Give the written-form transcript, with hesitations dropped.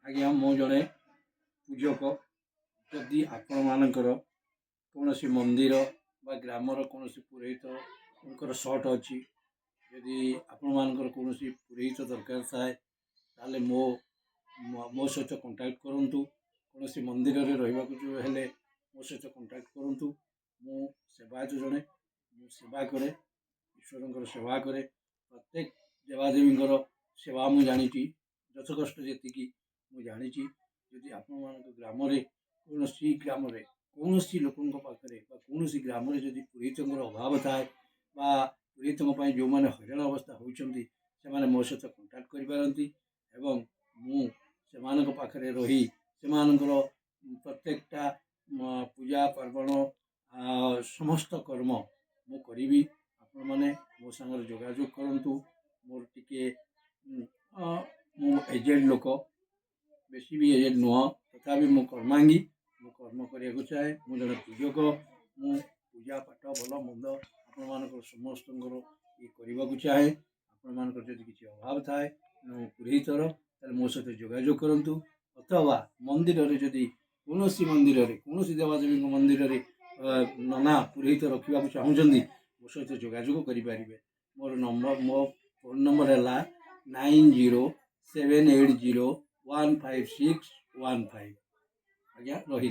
आज्ञा मु जड़े पूजक जदि आपण मानकर कौन सी मंदिर बा ग्रामर कौन पुरोहित सर्ट अच्छी जदि आपण मानकर कौन पुरोहित दरकार थाए ताले मो मो सहित कंटाक्ट करूँ कौन सी मंदिर में रहा हेले मो सहित कंटाक्ट करूँ मु सेवा जड़े सेवा करे ईश्वर सेवा करे प्रत्येक देवादेवी सेवा मुझे जानी जस कष्ट जी मुझे जानी जदि आपण मान ग्राम कौन ग्राम कौन लोकों पाखे कौन ग्राम जदि पुरोहित अभाव थाए पुरोहित जो मैंने हैरान अवस्था होती से मो सहित कंटाक्ट करपारती से पाखे रही से प्रत्येकटा पूजा पार्वण समस्त कर्म मु करी आपण मैंने मो सांगे जोगाजोग करूँ मोर टिके मु एजेड लोक बेसी भी एजेड नुह तथा मु कर्मांगी मु कर्म करने चाहे मुझे जड़े पूजक मु पूजा पाठ भल मंद आपण मान समस्त ये करने को चाहे आपण मान किसी अभाव थाए पुरोहितर मो सहित जोगाजोग करूँ अथवा मंदिर जदि कौन मंदिर कौन देवादेवी मंदिर नना पुरोहित रखा चाहूँगी मो सहित जोगाजोग करें मोर नंबर मो फोन नंबर है 9078015615 आज्ञा रही।